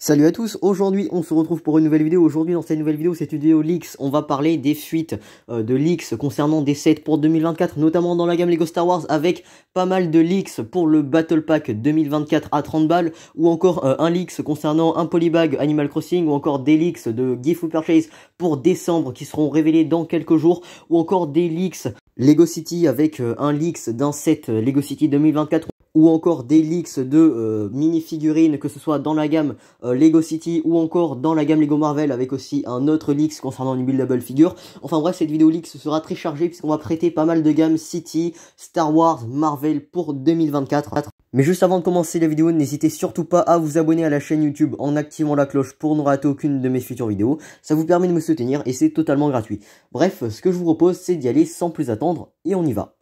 Salut à tous, aujourd'hui on se retrouve pour une nouvelle vidéo. Aujourd'hui dans cette nouvelle vidéo, c'est une vidéo leaks. On va parler des fuites de leaks concernant des sets pour 2024, notamment dans la gamme Lego Star Wars, avec pas mal de leaks pour le Battle Pack 2024 à 30 balles, ou encore un leaks concernant un polybag Animal Crossing, ou encore des leaks de Gift with Purchase pour décembre qui seront révélés dans quelques jours, ou encore des leaks Lego City avec un leaks d'un set Lego City 2024, ou encore des leaks de mini-figurines, que ce soit dans la gamme Lego City ou encore dans la gamme Lego Marvel, avec aussi un autre leaks concernant une buildable figure. Enfin bref, cette vidéo leaks sera très chargée puisqu'on va traiter pas mal de gammes City, Star Wars, Marvel pour 2024. Mais juste avant de commencer la vidéo, n'hésitez surtout pas à vous abonner à la chaîne YouTube en activant la cloche pour ne rater aucune de mes futures vidéos. Ça vous permet de me soutenir et c'est totalement gratuit. Bref, ce que je vous propose, c'est d'y aller sans plus attendre et on y va.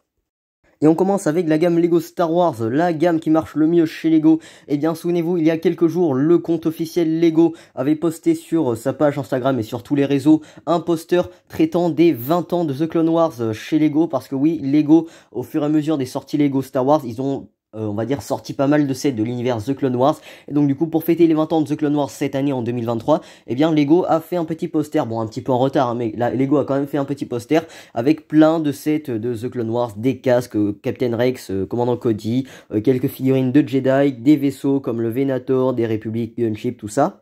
Et on commence avec la gamme Lego Star Wars, la gamme qui marche le mieux chez Lego. Et bien souvenez-vous, il y a quelques jours, le compte officiel Lego avait posté sur sa page Instagram et sur tous les réseaux un poster traitant des 20 ans de The Clone Wars chez Lego. Parce que oui, Lego, au fur et à mesure des sorties Lego Star Wars, ils ont on va dire sorti pas mal de sets de l'univers The Clone Wars. Et donc du coup, pour fêter les 20 ans de The Clone Wars cette année en 2023, eh bien Lego a fait un petit poster, bon un petit peu en retard, hein, mais là Lego a quand même fait un petit poster avec plein de sets de The Clone Wars, des casques, Captain Rex, Commandant Cody, quelques figurines de Jedi, des vaisseaux comme le Venator, des Republic Gunship, tout ça.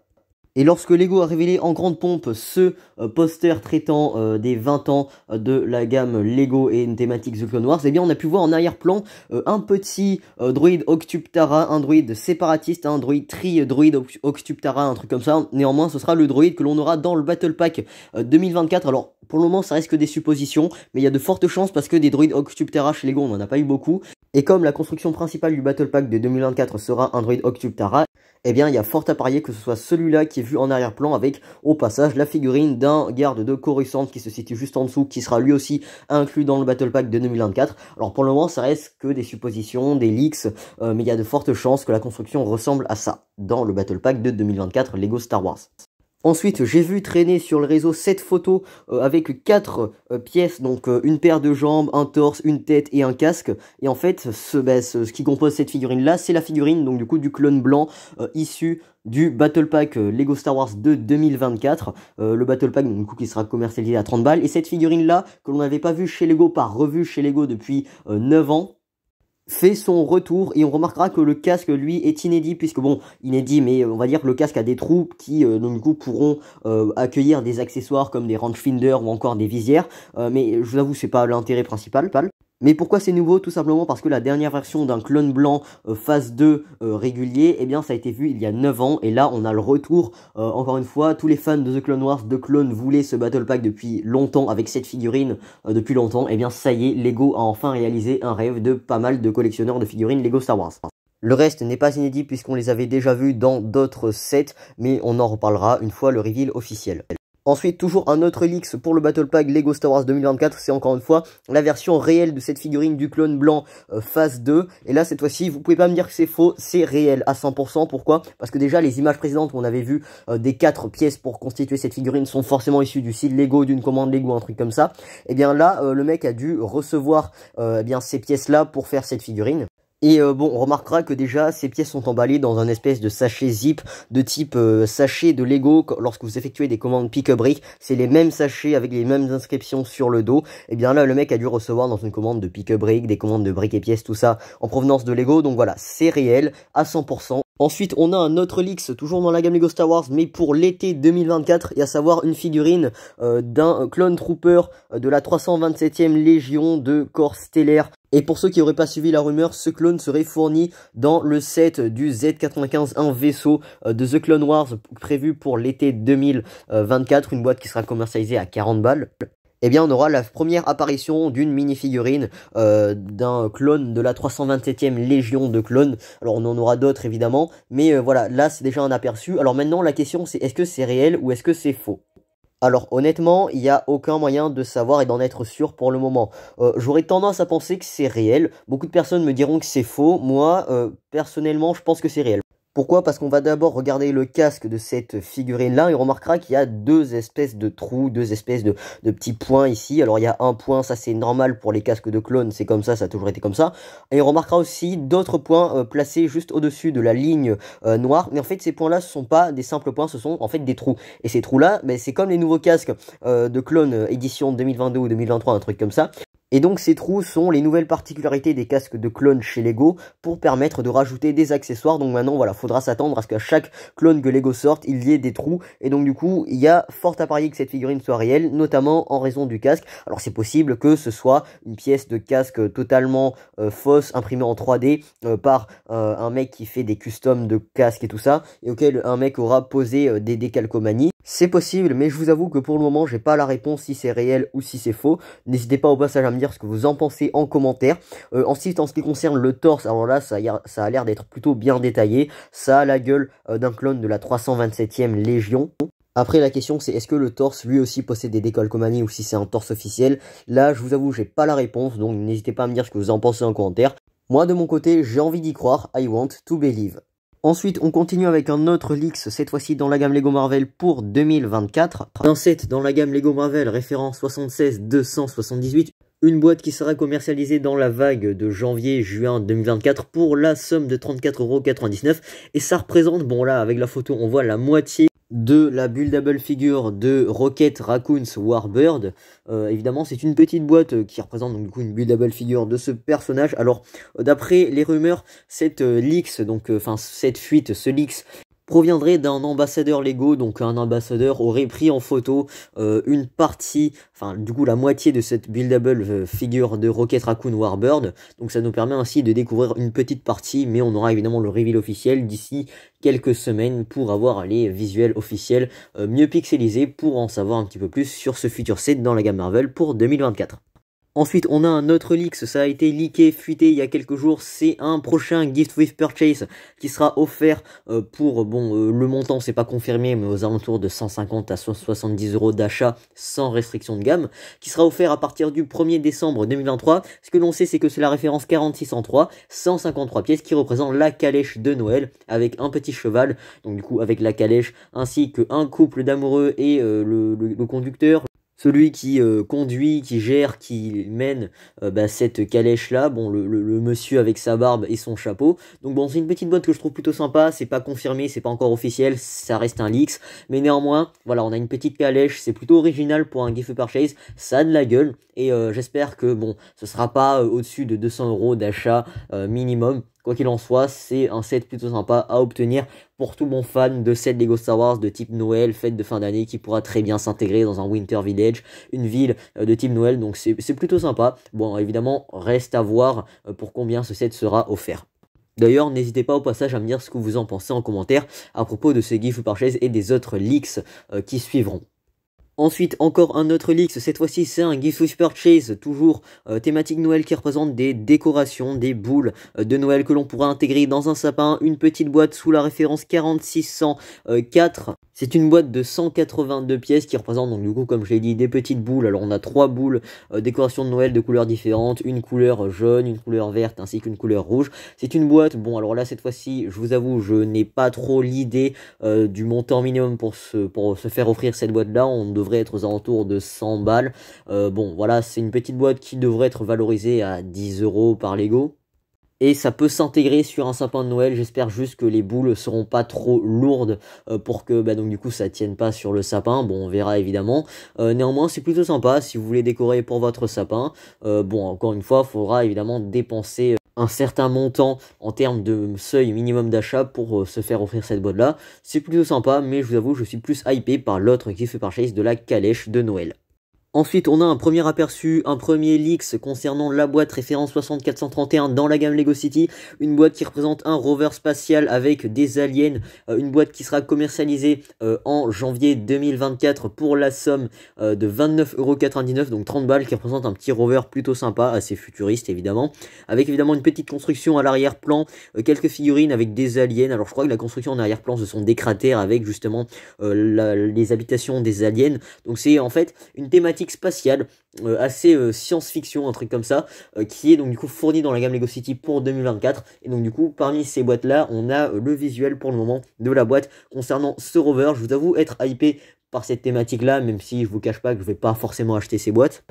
Et lorsque Lego a révélé en grande pompe ce poster traitant des 20 ans de la gamme Lego et une thématique The Clone Wars, eh bien on a pu voir en arrière-plan un petit droïde Octuptara, un droïde séparatiste, un droïde droïde Octuptara, un truc comme ça. Néanmoins, ce sera le droïde que l'on aura dans le Battle Pack 2024. Alors, pour le moment, ça reste que des suppositions, mais il y a de fortes chances parce que des droïdes Octuptara chez Lego, on n'en a pas eu beaucoup. Et comme la construction principale du Battle Pack de 2024 sera un droïde Octuptara, eh bien, il y a fort à parier que ce soit celui-là qui est vu en arrière-plan avec, au passage, la figurine d'un garde de Coruscant qui se situe juste en dessous, qui sera lui aussi inclus dans le Battle Pack de 2024. Alors, pour le moment, ça reste que des suppositions, des leaks, mais il y a de fortes chances que la construction ressemble à ça dans le Battle Pack de 2024 Lego Star Wars. Ensuite, j'ai vu traîner sur le réseau 7 photos avec 4 pièces, donc une paire de jambes, un torse, une tête et un casque. Et en fait, ce qui compose cette figurine-là, c'est la figurine donc du coup du clone blanc issu du Battle Pack Lego Star Wars de 2024. Le Battle Pack donc, du coup qui sera commercialisé à 30 balles. Et cette figurine-là, que l'on n'avait pas vue chez Lego, pas revue chez Lego depuis 9 ans, fait son retour et on remarquera que le casque lui est inédit puisque bon inédit mais on va dire que le casque a des trous qui donc du coup pourront accueillir des accessoires comme des rangefinders ou encore des visières, mais je vous avoue c'est pas l'intérêt principal. Mais pourquoi c'est nouveau? Tout simplement parce que la dernière version d'un clone blanc phase 2 régulier, eh bien ça a été vu il y a 9 ans et là on a le retour. Encore une fois, tous les fans de The Clone Wars, de clone voulaient ce Battle Pack depuis longtemps avec cette figurine depuis longtemps. Eh bien ça y est, Lego a enfin réalisé un rêve de pas mal de collectionneurs de figurines Lego Star Wars. Le reste n'est pas inédit puisqu'on les avait déjà vus dans d'autres sets, mais on en reparlera une fois le reveal officiel. Ensuite, toujours un autre leaks pour le Battle Pack Lego Star Wars 2024, c'est encore une fois la version réelle de cette figurine du clone blanc phase 2. Et là, cette fois-ci, vous pouvez pas me dire que c'est faux, c'est réel à 100%. Pourquoi? Parce que déjà, les images précédentes qu'on avait vues des 4 pièces pour constituer cette figurine sont forcément issues du site Lego, d'une commande Lego, un truc comme ça. Et bien là, le mec a dû recevoir eh bien ces pièces-là pour faire cette figurine. Et bon, on remarquera que déjà, ces pièces sont emballées dans un espèce de sachet zip de type sachet de Lego. Lorsque vous effectuez des commandes pick-a-brick, c'est les mêmes sachets avec les mêmes inscriptions sur le dos. Et bien là, le mec a dû recevoir dans une commande de pick-a-brick, des commandes de briques et pièces, tout ça, en provenance de Lego. Donc voilà, c'est réel à 100%. Ensuite, on a un autre leaks, toujours dans la gamme Lego Star Wars, mais pour l'été 2024, et à savoir une figurine d'un clone trooper de la 327e Légion de corps stellaire. Et pour ceux qui n'auraient pas suivi la rumeur, ce clone serait fourni dans le set du Z95, un vaisseau de The Clone Wars prévu pour l'été 2024, une boîte qui sera commercialisée à 40 balles. Eh bien, on aura la première apparition d'une mini-figurine d'un clone de la 327e Légion de clones. Alors, on en aura d'autres, évidemment, mais voilà, là, c'est déjà un aperçu. Alors maintenant, la question, c'est est-ce que c'est réel ou est-ce que c'est faux? Alors honnêtement, il n'y a aucun moyen de savoir et d'en être sûr pour le moment. J'aurais tendance à penser que c'est réel. Beaucoup de personnes me diront que c'est faux. Moi, personnellement, je pense que c'est réel. Pourquoi? Parce qu'on va d'abord regarder le casque de cette figurine-là et on remarquera qu'il y a deux espèces de trous, deux espèces de petits points ici. Alors il y a un point, ça c'est normal pour les casques de clones, c'est comme ça a toujours été comme ça. Et on remarquera aussi d'autres points placés juste au-dessus de la ligne noire. Mais en fait ces points-là, ce sont pas des simples points, ce sont en fait des trous. Et ces trous-là, ben, c'est comme les nouveaux casques de clones édition 2022 ou 2023, un truc comme ça. Et donc ces trous sont les nouvelles particularités des casques de clones chez Lego pour permettre de rajouter des accessoires. Donc maintenant voilà, faudra s'attendre à ce qu'à chaque clone que Lego sorte, il y ait des trous. Et donc du coup, il y a fort à parier que cette figurine soit réelle, notamment en raison du casque. Alors c'est possible que ce soit une pièce de casque totalement fausse, imprimée en 3D par un mec qui fait des customs de casques et tout ça, et auquel un mec aura posé des décalcomanies. C'est possible, mais je vous avoue que pour le moment, j'ai pas la réponse si c'est réel ou si c'est faux. N'hésitez pas au passage à me dire ce que vous en pensez en commentaire. Ensuite, en ce qui concerne le torse, alors là, ça a l'air d'être plutôt bien détaillé. Ça a la gueule d'un clone de la 327e Légion. Après, la question, c'est est-ce que le torse, lui aussi, possède des décalcomanies ou si c'est un torse officiel? Là, je vous avoue, j'ai pas la réponse, donc n'hésitez pas à me dire ce que vous en pensez en commentaire. Moi, de mon côté, j'ai envie d'y croire. I want to believe. Ensuite, on continue avec un autre leaks, cette fois-ci dans la gamme Lego Marvel pour 2024. Un set dans la gamme Lego Marvel, référence 76-278. Une boîte qui sera commercialisée dans la vague de janvier-juin 2024 pour la somme de 34,99 €. Et ça représente, bon là, avec la photo, on voit la moitié de la buildable figure de Rocket Raccoon Warbird. Évidemment, c'est une petite boîte qui représente donc du coup une buildable figure de ce personnage. Alors, d'après les rumeurs, cette leaks, donc cette fuite, ce leaks proviendrait d'un ambassadeur Lego, donc un ambassadeur aurait pris en photo une partie, enfin du coup la moitié de cette buildable figure de Rocket Raccoon Warbird, donc ça nous permet ainsi de découvrir une petite partie, mais on aura évidemment le reveal officiel d'ici quelques semaines pour avoir les visuels officiels mieux pixelisés pour en savoir un petit peu plus sur ce futur set dans la gamme Marvel pour 2024. Ensuite, on a un autre leak, ça a été leaké, fuité il y a quelques jours, c'est un prochain Gift with Purchase qui sera offert pour, le montant c'est pas confirmé, mais aux alentours de 150 à 170 € d'achat sans restriction de gamme, qui sera offert à partir du 1er décembre 2023. Ce que l'on sait, c'est que c'est la référence 4603, 153 pièces qui représentent la calèche de Noël avec un petit cheval, donc du coup avec la calèche, ainsi qu'un couple d'amoureux et le conducteur. Celui qui conduit, qui gère, qui mène cette calèche-là, bon, le monsieur avec sa barbe et son chapeau. Donc bon, c'est une petite boîte que je trouve plutôt sympa, c'est pas confirmé, c'est pas encore officiel, ça reste un leaks. Mais néanmoins, voilà, on a une petite calèche, c'est plutôt original pour un gift purchase, ça a de la gueule. Et j'espère que, bon, ce sera pas au-dessus de 200 € d'achat minimum. Quoi qu'il en soit, c'est un set plutôt sympa à obtenir pour tout bon fan de set Lego Star Wars de type Noël, fête de fin d'année, qui pourra très bien s'intégrer dans un Winter Village, une ville de type Noël, donc c'est plutôt sympa. Bon, évidemment, reste à voir pour combien ce set sera offert. D'ailleurs, n'hésitez pas au passage à me dire ce que vous en pensez en commentaire à propos de ce gift purchase et des autres leaks qui suivront. Ensuite, encore un autre leak, cette fois-ci c'est un Gift with Purchase, toujours thématique Noël qui représente des décorations, des boules de Noël que l'on pourra intégrer dans un sapin, une petite boîte sous la référence 4604. C'est une boîte de 182 pièces qui représente donc du coup comme je l'ai dit des petites boules. Alors on a 3 boules décoration de Noël de couleurs différentes, une couleur jaune, une couleur verte ainsi qu'une couleur rouge. C'est une boîte, bon alors là cette fois-ci je vous avoue je n'ai pas trop l'idée du montant minimum pour se faire offrir cette boîte là. On devrait être aux alentours de 100 balles. Bon voilà, c'est une petite boîte qui devrait être valorisée à 10 € par Lego. Et ça peut s'intégrer sur un sapin de Noël. J'espère juste que les boules seront pas trop lourdes pour que donc du coup ça tienne pas sur le sapin. Bon, on verra évidemment. Néanmoins, c'est plutôt sympa si vous voulez décorer pour votre sapin. Bon, encore une fois, il faudra évidemment dépenser un certain montant en termes de seuil minimum d'achat pour se faire offrir cette boîte là. C'est plutôt sympa, mais je vous avoue, je suis plus hypé par l'autre gift purchase de la calèche de Noël. Ensuite, on a un premier aperçu, un premier leaks concernant la boîte référence 6431 dans la gamme Lego City. Une boîte qui représente un rover spatial avec des aliens. Une boîte qui sera commercialisée en janvier 2024 pour la somme de 29,99 €, donc 30 balles, qui représente un petit rover plutôt sympa, assez futuriste évidemment. Avec évidemment une petite construction à l'arrière-plan, quelques figurines avec des aliens. Alors je crois que la construction en arrière-plan, ce sont des cratères avec justement les habitations des aliens. Donc c'est en fait une thématique thématique spatiale, assez science-fiction, un truc comme ça, qui est donc du coup fourni dans la gamme Lego City pour 2024. Et donc du coup, parmi ces boîtes-là, on a le visuel pour le moment de la boîte concernant ce rover. Je vous avoue être hypé par cette thématique-là, même si je vous cache pas que je vais pas forcément acheter ces boîtes.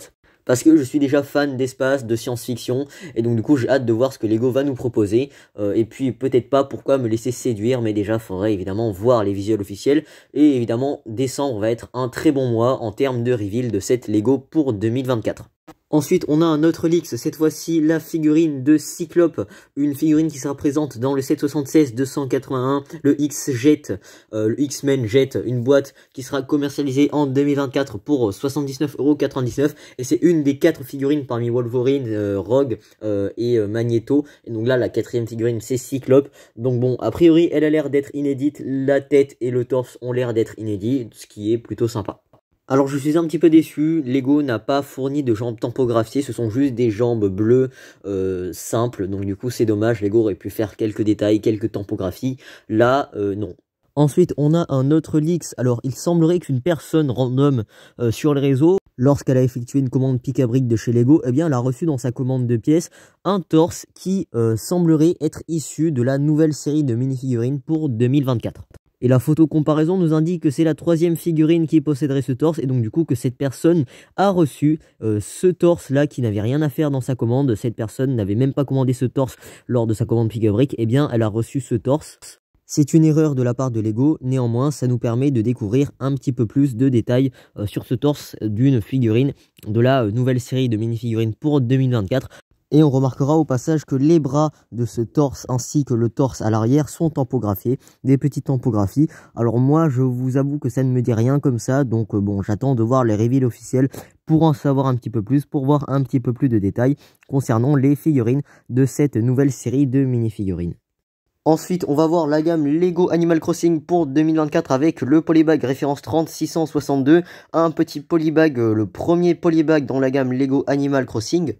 Parce que je suis déjà fan d'espace, de science-fiction, et donc du coup j'ai hâte de voir ce que Lego va nous proposer, et puis peut-être pas pourquoi me laisser séduire, mais déjà faudrait évidemment voir les visuels officiels, et évidemment décembre va être un très bon mois en termes de reveal de cette Lego pour 2024. Ensuite, on a un autre leaks, cette fois-ci la figurine de Cyclope, une figurine qui sera présente dans le 776-281, le X-Jet, le X-Men Jet, une boîte qui sera commercialisée en 2024 pour 79,99 €, et c'est une des 4 figurines parmi Wolverine, Rogue et Magneto, et donc là la 4e figurine c'est Cyclope, donc bon, a priori elle a l'air d'être inédite, la tête et le torse ont l'air d'être inédits, ce qui est plutôt sympa. Alors je suis un petit peu déçu, Lego n'a pas fourni de jambes tampographiées, ce sont juste des jambes bleues simples, donc du coup c'est dommage, Lego aurait pu faire quelques détails, quelques tampographies, là non. Ensuite on a un autre leaks, alors il semblerait qu'une personne random sur le réseau, lorsqu'elle a effectué une commande pick à brique de chez Lego, eh bien elle a reçu dans sa commande de pièces un torse qui semblerait être issu de la nouvelle série de mini-figurines pour 2024. Et la photo comparaison nous indique que c'est la 3e figurine qui posséderait ce torse, et donc du coup que cette personne a reçu ce torse là qui n'avait rien à faire dans sa commande. Cette personne n'avait même pas commandé ce torse lors de sa commande pick à brique, et bien elle a reçu ce torse. C'est une erreur de la part de Lego, néanmoins ça nous permet de découvrir un petit peu plus de détails sur ce torse d'une figurine de la nouvelle série de mini-figurines pour 2024. Et on remarquera au passage que les bras de ce torse ainsi que le torse à l'arrière sont tampographiés, des petites tampographies. Alors moi je vous avoue que ça ne me dit rien comme ça, donc bon j'attends de voir les reveals officiels pour en savoir un petit peu plus, pour voir un petit peu plus de détails concernant les figurines de cette nouvelle série de mini-figurines. Ensuite, on va voir la gamme Lego Animal Crossing pour 2024 avec le polybag référence 30662, un petit polybag, le premier polybag dans la gamme Lego Animal Crossing.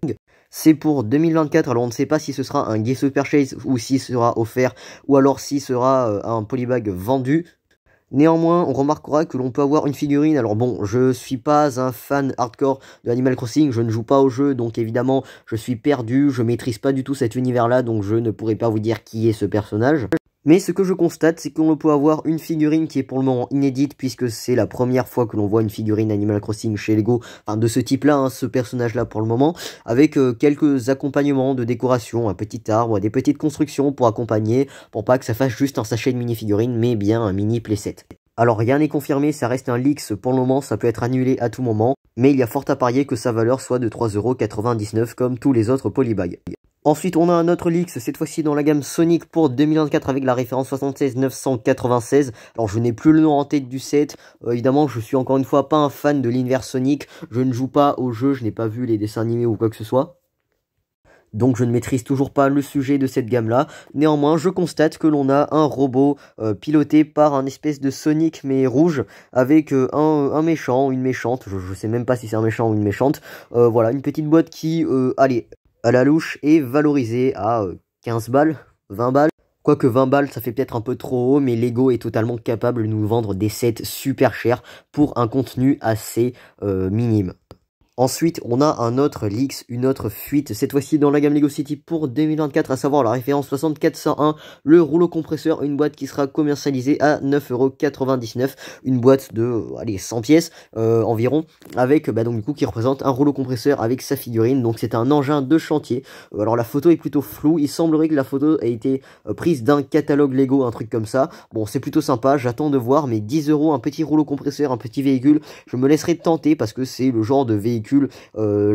C'est pour 2024, alors on ne sait pas si ce sera un gift purchase ou si sera offert, ou alors si sera un polybag vendu. Néanmoins, on remarquera que l'on peut avoir une figurine. Alors bon, je suis pas un fan hardcore de Animal Crossing, je ne joue pas au jeu, donc évidemment, je suis perdu, je maîtrise pas du tout cet univers-là, donc je ne pourrai pas vous dire qui est ce personnage. Mais ce que je constate, c'est qu'on peut avoir une figurine qui est pour le moment inédite, puisque c'est la première fois que l'on voit une figurine Animal Crossing chez Lego, enfin de ce type-là, hein, ce personnage-là pour le moment, avec quelques accompagnements de décoration, un petit arbre, des petites constructions pour accompagner, pour pas que ça fasse juste un sachet de mini-figurine, mais bien un mini playset. Alors rien n'est confirmé, ça reste un leaks pour le moment, ça peut être annulé à tout moment, mais il y a fort à parier que sa valeur soit de 3,99 € comme tous les autres polybags. Ensuite, on a un autre leaks, cette fois-ci dans la gamme Sonic pour 2024 avec la référence 76996. Alors, je n'ai plus le nom en tête du set. Évidemment, je suis encore une fois pas un fan de l'univers Sonic. Je ne joue pas au jeu, je n'ai pas vu les dessins animés ou quoi que ce soit. Donc je ne maîtrise toujours pas le sujet de cette gamme-là. Néanmoins, je constate que l'on a un robot piloté par un espèce de Sonic mais rouge, avec un méchant ou une méchante. Je sais même pas si c'est un méchant ou une méchante. Voilà, une petite boîte qui, allez, à la louche, est valorisée à 15 balles, 20 balles. Quoique 20 balles, ça fait peut-être un peu trop haut, mais Lego est totalement capable de nous vendre des sets super chers pour un contenu assez minime. Ensuite, on a un autre leaks, une autre fuite, cette fois-ci dans la gamme Lego City pour 2024, à savoir la référence 6401, le rouleau compresseur, une boîte qui sera commercialisée à 9,99 €, une boîte de, allez, 100 pièces environ, avec, donc du coup, qui représente un rouleau compresseur avec sa figurine, donc c'est un engin de chantier. Alors la photo est plutôt floue, il semblerait que la photo ait été prise d'un catalogue Lego, un truc comme ça. Bon, c'est plutôt sympa, j'attends de voir, mais 10 €, un petit rouleau compresseur, un petit véhicule, je me laisserai tenter parce que c'est le genre de véhicule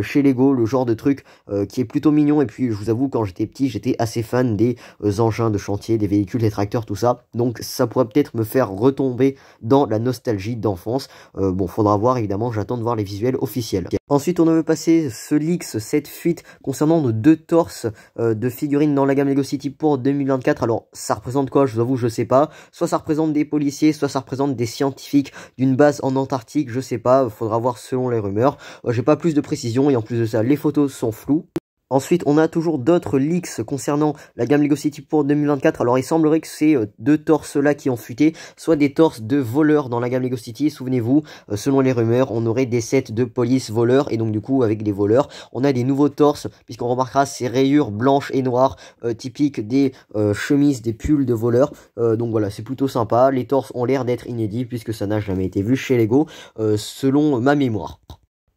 chez Lego, le genre de truc qui est plutôt mignon. Et puis je vous avoue, quand j'étais petit, j'étais assez fan des engins de chantier, des véhicules, des tracteurs, tout ça, donc ça pourrait peut-être me faire retomber dans la nostalgie d'enfance. Bon, faudra voir, évidemment, j'attends de voir les visuels officiels. Ensuite, on avait passé ce leaks, cette fuite concernant nos 2 torses de figurines dans la gamme Lego City pour 2024. Alors ça représente quoi? Je vous avoue, je sais pas. Soit ça représente des policiers, soit ça représente des scientifiques d'une base en Antarctique, je sais pas, faudra voir selon les rumeurs. J'ai pas plus de précision, et en plus de ça, les photos sont floues. Ensuite, on a toujours d'autres leaks concernant la gamme Lego City pour 2024. Alors, il semblerait que ces deux torses-là qui ont fuité soient des torses de voleurs dans la gamme Lego City. Souvenez-vous, selon les rumeurs, on aurait des sets de police voleurs. Et donc, du coup, avec des voleurs, on a des nouveaux torses, puisqu'on remarquera ces rayures blanches et noires typiques des chemises, des pulls de voleurs. Donc, voilà, c'est plutôt sympa. Les torses ont l'air d'être inédits, puisque ça n'a jamais été vu chez Lego, selon ma mémoire.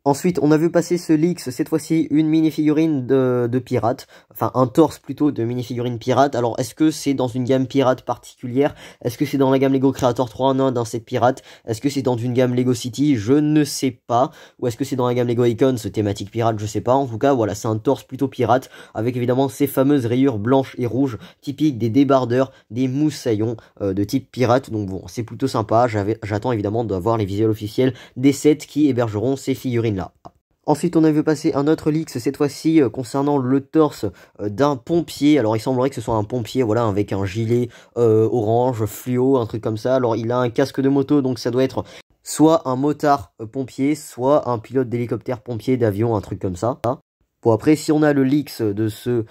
Ensuite, on a vu passer ce leaks, cette fois-ci une mini-figurine de pirate, enfin un torse plutôt de mini-figurine pirate. Alors, est-ce que c'est dans une gamme pirate particulière? Est-ce que c'est dans la gamme Lego Creator 3 en 1 d'un set pirate? Est-ce que c'est dans une gamme Lego City? Je ne sais pas. Ou est-ce que c'est dans la gamme Lego Icons, thématique pirate? Je sais pas. En tout cas, voilà, c'est un torse plutôt pirate, avec évidemment ces fameuses rayures blanches et rouges, typiques des débardeurs, des moussaillons de type pirate. Donc bon, c'est plutôt sympa. J'attends évidemment d'avoir les visuels officiels des sets qui hébergeront ces figurines là. Ensuite, on a vu passer un autre leak, cette fois-ci concernant le torse d'un pompier. Alors, il semblerait que ce soit un pompier, voilà, avec un gilet orange, fluo, un truc comme ça. Alors, il a un casque de moto, donc ça doit être soit un motard pompier, soit un pilote d'hélicoptère pompier, d'avion, un truc comme ça. Bon, après, si on a le leaks de ce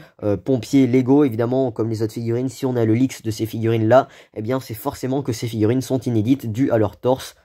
pompier Lego, évidemment, comme les autres figurines, si on a le leaks de ces figurines-là, eh bien, c'est forcément que ces figurines sont inédites dues à leur torse.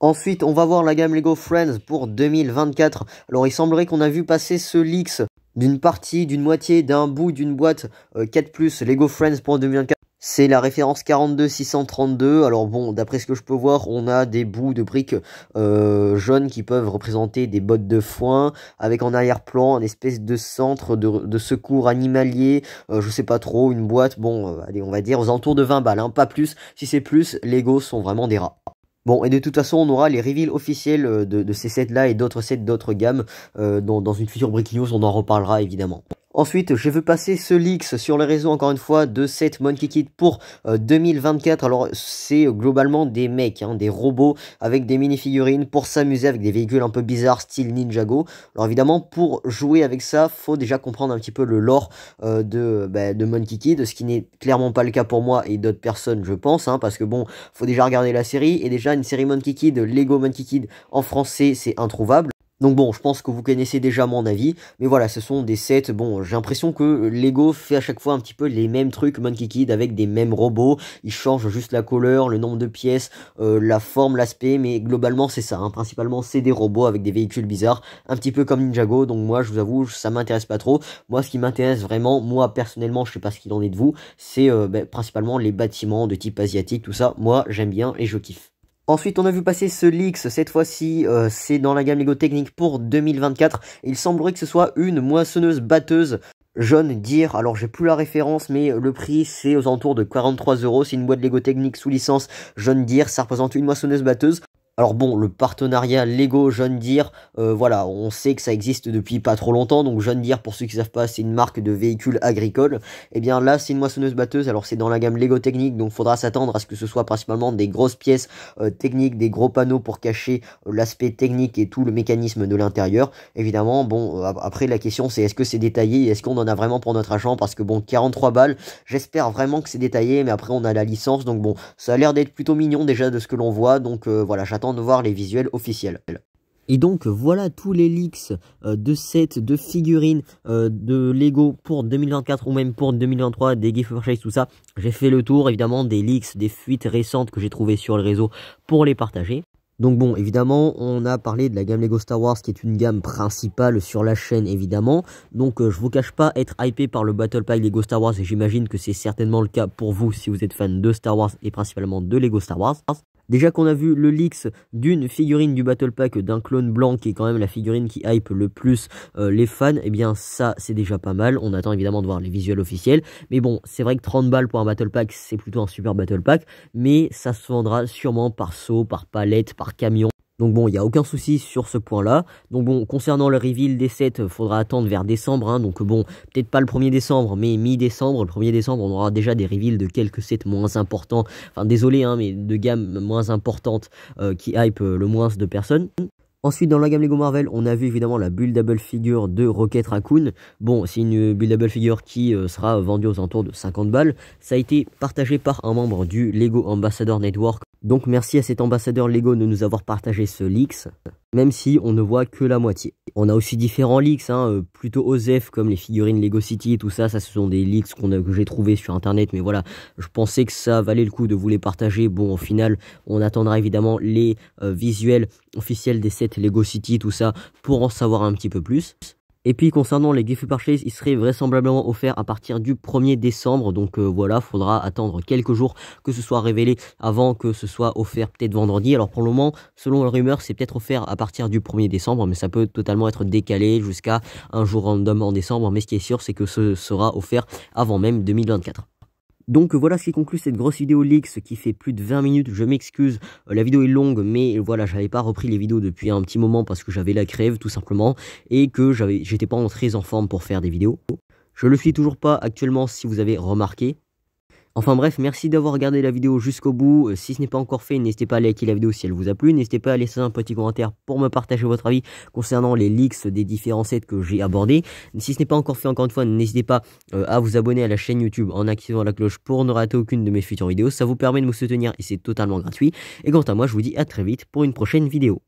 Ensuite, on va voir la gamme Lego Friends pour 2024. Alors, il semblerait qu'on a vu passer ce leaks d'une partie, d'une moitié, d'un bout d'une boîte 4+, Lego Friends pour 2024. C'est la référence 42632. Alors bon, d'après ce que je peux voir, on a des bouts de briques jaunes qui peuvent représenter des bottes de foin, avec en arrière-plan un espèce de centre de secours animalier, je sais pas trop, une boîte, bon, allez, on va dire aux alentours de 20 balles, hein, pas plus. Si c'est plus, Lego sont vraiment des rats. Bon, et de toute façon, on aura les reveals officiels de ces sets-là et d'autres sets d'autres gammes dans une future Brick News, on en reparlera évidemment. Ensuite, je veux passer ce leaks sur les réseaux, encore une fois, de cette Monkey Kid pour 2024. Alors, c'est globalement des mecs, hein, des robots avec des mini-figurines pour s'amuser avec des véhicules un peu bizarres, style Ninjago. Alors, évidemment, pour jouer avec ça, faut déjà comprendre un petit peu le lore de Monkey Kid, ce qui n'est clairement pas le cas pour moi et d'autres personnes, je pense, hein, parce que bon, faut déjà regarder la série, et déjà, une série Monkey Kid, Lego Monkey Kid, en français, c'est introuvable. Donc bon, je pense que vous connaissez déjà mon avis, mais voilà, ce sont des sets, bon, j'ai l'impression que Lego fait à chaque fois un petit peu les mêmes trucs Monkey Kid avec des mêmes robots, ils changent juste la couleur, le nombre de pièces, la forme, l'aspect, mais globalement c'est ça, hein. Principalement c'est des robots avec des véhicules bizarres, un petit peu comme Ninjago, donc moi je vous avoue, ça m'intéresse pas trop. Moi ce qui m'intéresse vraiment, moi personnellement, je sais pas ce qu'il en est de vous, c'est principalement les bâtiments de type asiatique, tout ça, moi j'aime bien et je kiffe. Ensuite, on a vu passer ce leaks, cette fois-ci, c'est dans la gamme Lego Technique pour 2024. Il semblerait que ce soit une moissonneuse-batteuse John Deere. Alors, j'ai plus la référence, mais le prix, c'est aux alentours de 43 €. C'est une boîte Lego Technique sous licence John Deere. Ça représente une moissonneuse-batteuse. Alors bon, le partenariat Lego John Deere, voilà, on sait que ça existe depuis pas trop longtemps. Donc John Deere, pour ceux qui savent pas, c'est une marque de véhicules agricoles. Et bien là, c'est une moissonneuse-batteuse. Alors c'est dans la gamme Lego Technique, donc faudra s'attendre à ce que ce soit principalement des grosses pièces techniques, des gros panneaux pour cacher l'aspect technique et tout le mécanisme de l'intérieur. Évidemment, bon, après la question c'est est-ce que c'est détaillé et est-ce qu'on en a vraiment pour notre argent? Parce que bon, 43 balles, j'espère vraiment que c'est détaillé, mais après on a la licence. Donc bon, ça a l'air d'être plutôt mignon déjà de ce que l'on voit. Donc voilà, j'attends de voir les visuels officiels. Et donc voilà tous les leaks de sets, de figurines de Lego pour 2024 ou même pour 2023, des gift purchase, tout ça. J'ai fait le tour évidemment des leaks, des fuites récentes que j'ai trouvées sur le réseau pour les partager. Donc bon, évidemment, on a parlé de la gamme Lego Star Wars qui est une gamme principale sur la chaîne évidemment. Donc je vous cache pas être hypé par le Battle Pack Lego Star Wars et j'imagine que c'est certainement le cas pour vous si vous êtes fan de Star Wars et principalement de Lego Star Wars. Déjà qu'on a vu le leaks d'une figurine du Battle Pack d'un clone blanc qui est quand même la figurine qui hype le plus les fans, et bien ça c'est déjà pas mal. On attend évidemment de voir les visuels officiels. Mais bon, c'est vrai que 30 balles pour un Battle Pack, c'est plutôt un super Battle Pack. Mais ça se vendra sûrement par seau, par palette, par camion. Donc bon, il n'y a aucun souci sur ce point-là. Donc bon, concernant le reveal des sets, faudra attendre vers décembre. Hein. Donc bon, peut-être pas le 1er décembre, mais mi-décembre. Le 1er décembre, on aura déjà des reveals de quelques sets moins importants. Enfin, désolé, hein, mais de gamme moins importante qui hype le moins de personnes. Ensuite, dans la gamme Lego Marvel, on a vu évidemment la buildable figure de Rocket Raccoon. Bon, c'est une buildable figure qui sera vendue aux alentours de 50 balles. Ça a été partagé par un membre du Lego Ambassador Network. Donc merci à cet ambassadeur Lego de nous avoir partagé ce leaks, même si on ne voit que la moitié. On a aussi différents leaks, plutôt OSEF comme les figurines Lego City et tout ça. Ça, ce sont des leaks que j'ai trouvé sur internet, mais voilà, je pensais que ça valait le coup de vous les partager. Bon, au final, on attendra évidemment les visuels officiels des sets Lego City, tout ça, pour en savoir un petit peu plus. Et puis concernant les gift purchase, ils seraient vraisemblablement offerts à partir du 1er décembre. Donc voilà, faudra attendre quelques jours que ce soit révélé avant que ce soit offert peut-être vendredi. Alors pour le moment, selon la rumeur, c'est peut-être offert à partir du 1er décembre, mais ça peut totalement être décalé jusqu'à un jour random en décembre. Mais ce qui est sûr, c'est que ce sera offert avant même 2024. Donc voilà ce qui conclut cette grosse vidéo leaks qui fait plus de 20 minutes, je m'excuse, la vidéo est longue mais voilà, j'avais pas repris les vidéos depuis un petit moment parce que j'avais la crève tout simplement et que j'étais pas très en forme pour faire des vidéos. Je le suis toujours pas actuellement si vous avez remarqué. Enfin bref, merci d'avoir regardé la vidéo jusqu'au bout. Si ce n'est pas encore fait, n'hésitez pas à liker la vidéo si elle vous a plu. N'hésitez pas à laisser un petit commentaire pour me partager votre avis concernant les leaks des différents sets que j'ai abordés. Si ce n'est pas encore fait, encore une fois, n'hésitez pas à vous abonner à la chaîne YouTube en activant la cloche pour ne rater aucune de mes futures vidéos. Ça vous permet de me soutenir et c'est totalement gratuit. Et quant à moi, je vous dis à très vite pour une prochaine vidéo.